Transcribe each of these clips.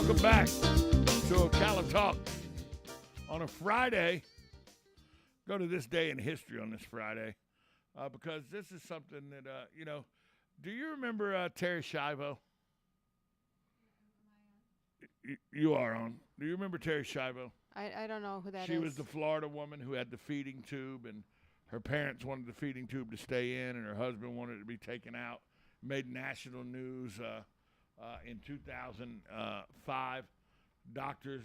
Welcome back to Ocala Talk on a Friday. Go to this day in history on this Friday because this is something that, do you remember Terry Schiavo? You are on. Do you remember Terry Schiavo? I don't know who that is. She was the Florida woman who had the feeding tube, and her parents wanted the feeding tube to stay in, and her husband wanted it to be taken out. Made national news in 2005. Doctors,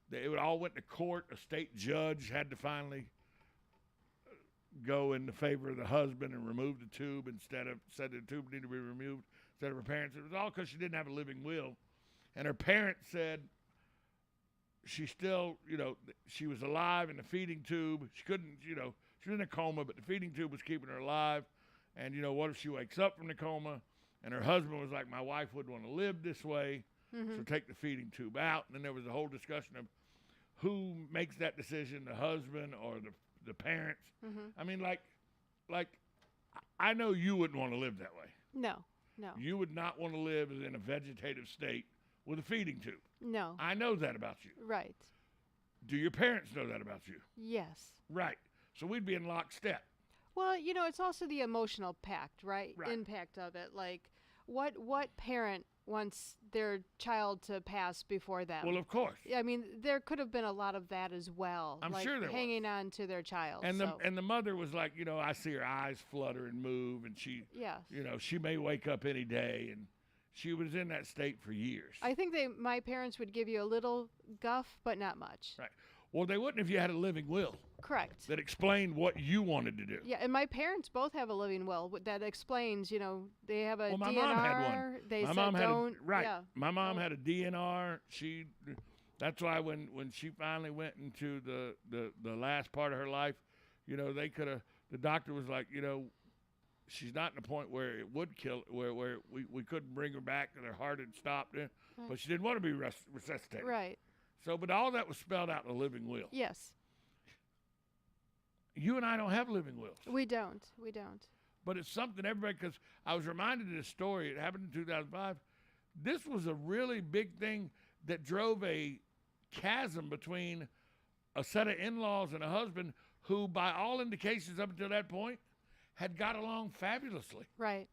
they all went to court. A state judge had to finally go in the favor of the husband and remove the tube said the tube needed to be removed instead of her parents. It was all because she didn't have a living will. And her parents said she still, she was alive in the feeding tube. She couldn't, she was in a coma, but the feeding tube was keeping her alive. And, what if she wakes up from the coma? And her husband was like, my wife wouldn't want to live this way, so take the feeding tube out. And then there was a whole discussion of who makes that decision, the husband or the parents. I mean, like I know you wouldn't want to live that way. No. You would not want to live in a vegetative state with a feeding tube. No. I know that about you. Right. Do your parents know that about you? Yes. Right. So we'd be in lockstep. Well, it's also the emotional impact of it. Like, what parent wants their child to pass before them? Well, of course. I mean, there could have been a lot of that as well. I'm sure there was. Hanging on to their child. And the mother was like, I see her eyes flutter and move, and she, she may wake up any day, and she was in that state for years. I think my parents would give you a little guff, but not much. Right. Well, they wouldn't if you had a living will. Correct. That explained what you wanted to do. Yeah, and my parents both have a living will that explains, they have a DNR. My mom had one. They my said mom had don't. My mom had a DNR. That's why when she finally went into the last part of her life, the doctor was like, she's not in a point where it would kill, where we couldn't bring her back and her heart had stopped, but she didn't want to be resuscitated. Right. So, but all that was spelled out in a living will. Yes. You and I don't have living wills. We don't. But it's something everybody, because I was reminded of this story. It happened in 2005. This was a really big thing that drove a chasm between a set of in-laws and a husband who, by all indications up until that point, had got along fabulously. Right.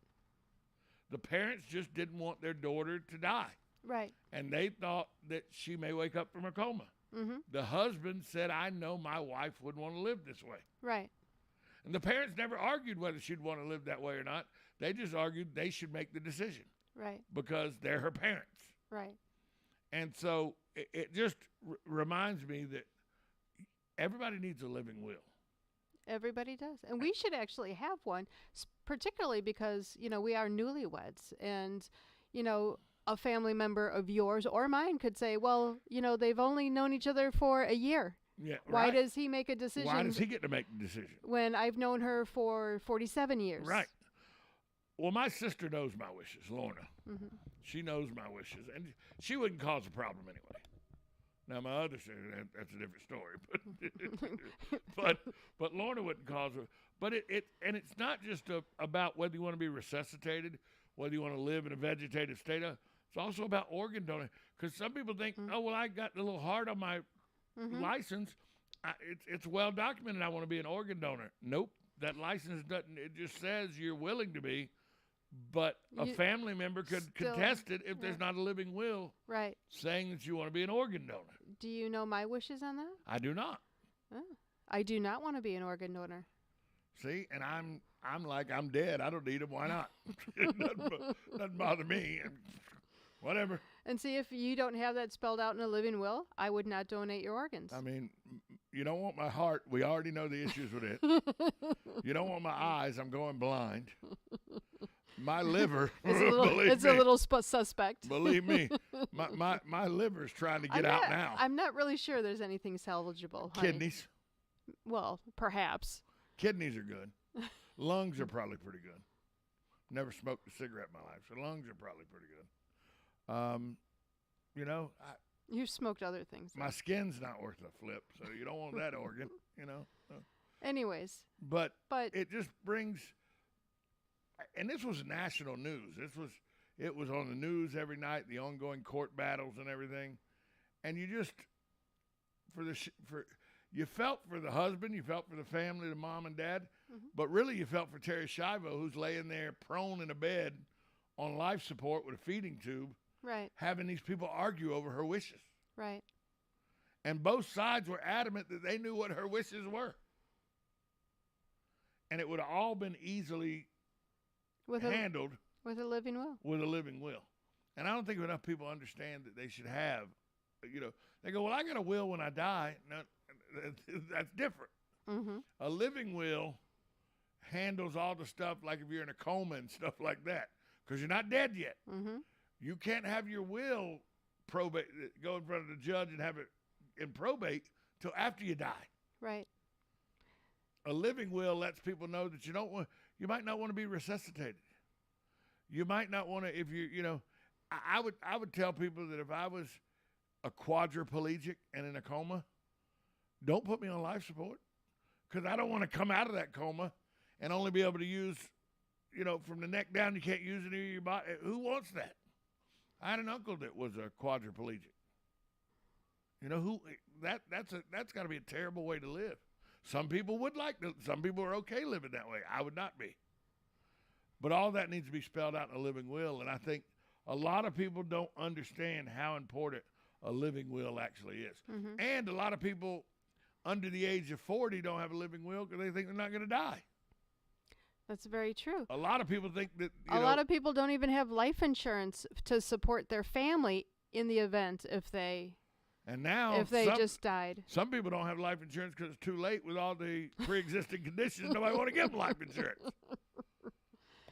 The parents just didn't want their daughter to die. Right. And they thought that she may wake up from her coma. Mm-hmm. The husband said, I know my wife wouldn't want to live this way. Right. And the parents never argued whether she'd want to live that way or not. They just argued they should make the decision. Right. Because they're her parents. Right. And so it just reminds me that everybody needs a living will. Everybody does. And we should actually have one, particularly because, we are newlyweds. And, a family member of yours or mine could say, well, they've only known each other for a year. Yeah. Why does he make a decision? Why does he get to make the decision? When I've known her for 47 years. Right. Well, my sister knows my wishes, Lorna. Mm-hmm. She knows my wishes, and she wouldn't cause a problem anyway. Now, my other sister, that's a different story, but Lorna wouldn't cause it. But it's not just about whether you want to be resuscitated, whether you want to live in a vegetative state. It's also about organ donor, because some people think, I got a little heart on my license. It's well documented I want to be an organ donor. Nope, that license doesn't. It just says you're willing to be, but a family member could contest it if there's not a living will. Right. Saying that you want to be an organ donor. Do you know my wishes on that? I do not. Oh. I do not want to be an organ donor. See, and I'm like, I'm dead. I don't need them. Why not? It doesn't bother me. Whatever. And see, if you don't have that spelled out in a living will, I would not donate your organs. I mean, you don't want my heart. We already know the issues with it. You don't want my eyes. I'm going blind. My liver. It's a little suspect. Believe me, my liver's trying to get out now. I'm not really sure there's anything salvageable. Honey. Kidneys. Well, perhaps. Kidneys are good. Lungs are probably pretty good. Never smoked a cigarette in my life, so lungs are probably pretty good. You've smoked other things. My skin's not worth a flip, so you don't want that organ, Anyways. But it just brings, and this was national news. It was on the news every night, the ongoing court battles and everything. And you just, you felt for the husband, you felt for the family, the mom and dad, but really you felt for Terry Schiavo, who's laying there prone in a bed on life support with a feeding tube, Right. having these people argue over her wishes. Right. And both sides were adamant that they knew what her wishes were. And it would have all been easily handled with a living will. With a living will. And I don't think enough people understand that they should have, they go, well, I got a will when I die. No, that's different. A living will handles all the stuff like if you're in a coma and stuff like that, because you're not dead yet. You can't have your will probate, go in front of the judge and have it in probate till after you die. Right. A living will lets people know that you might not want to be resuscitated. You might not want to, if I would tell people that if I was a quadriplegic and in a coma, don't put me on life support, because I don't want to come out of that coma and only be able to use, from the neck down, you can't use any of your body. Who wants that? I had an uncle that was a quadriplegic. That's got to be a terrible way to live. Some people would some people are okay living that way. I would not be. But all that needs to be spelled out in a living will, and I think a lot of people don't understand how important a living will actually is. And a lot of people under the age of 40 don't have a living will because they think they're not going to die. That's very true. A lot of people think that, a lot of people don't even have life insurance to support their family in the event if they just died. Some people don't have life insurance because it's too late with all the pre-existing conditions. Nobody want to give them life insurance.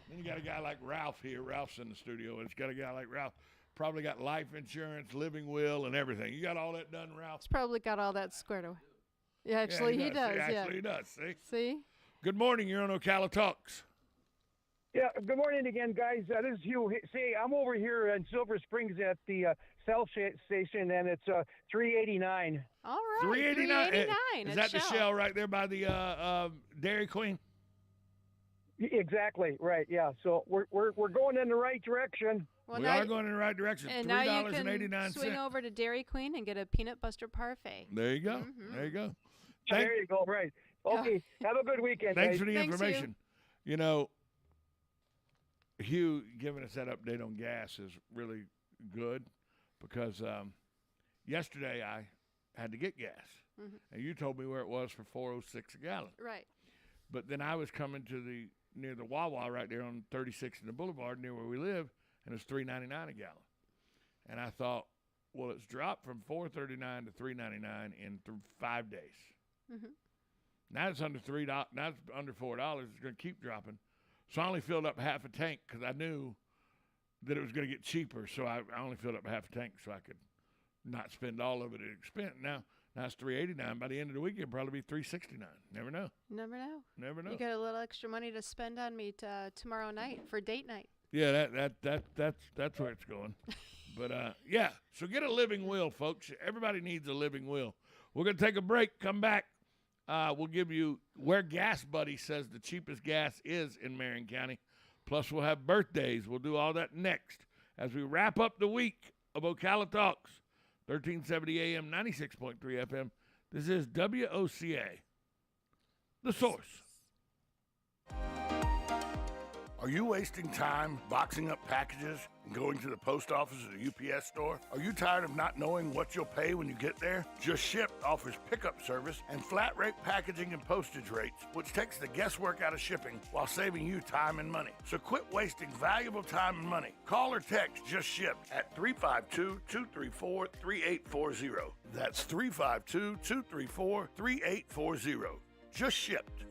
Then you got a guy like Ralph here. Ralph's in the studio. And it's got a guy like Ralph. Probably got life insurance, living will, and everything. You got all that done, Ralph? He's probably got all that squared away. Yeah, actually, he does. Actually, he does. See? Good morning. You're on Ocala Talks. Yeah, good morning again, guys. This is Hugh. See, I'm over here in Silver Springs at the Shell station, and it's 389. All right, 389. Is that the Shell right there by the Dairy Queen? Exactly, right, yeah. So we're going in the right direction. Well, we are going in the right direction. And $3.89. now you can swing over to Dairy Queen and get a peanut butter parfait. There you go. There you go. There you go, right. Okay, have a good weekend, Thanks guys. for the information. Hugh giving us that update on gas is really good because yesterday I had to get gas. And you told me where it was for $4.06 a gallon. Right. But then I was coming to near the Wawa right there on 36th and the Boulevard near where we live, and it's $3.99 a gallon. And I thought, well, it's dropped from $4.39 to $3.99 in 5 days. Now it's under $3. Now it's under $4. It's going to keep dropping. So I only filled up half a tank because I knew that it was going to get cheaper. So I only filled up half a tank so I could not spend all of it at expense. Now it's $3.89. By the end of the week, it'll probably be $3.69. Never know. Never know. Never know. You got a little extra money to spend on me tomorrow night for date night. Yeah, that's where it's going. But yeah. So get a living will, folks. Everybody needs a living will. We're gonna take a break. Come back. We'll give you where Gas Buddy says the cheapest gas is in Marion County. Plus, we'll have birthdays. We'll do all that next as we wrap up the week of Ocala Talks. 1370 AM, 96.3 FM. This is WOCA, The Source. Are you wasting time boxing up packages and going to the post office or the UPS store? Are you tired of not knowing what you'll pay when you get there? Just Ship offers pickup service and flat rate packaging and postage rates, which takes the guesswork out of shipping while saving you time and money. So quit wasting valuable time and money. Call or text Just Ship at 352-234-3840. That's 352-234-3840. Just Shipped.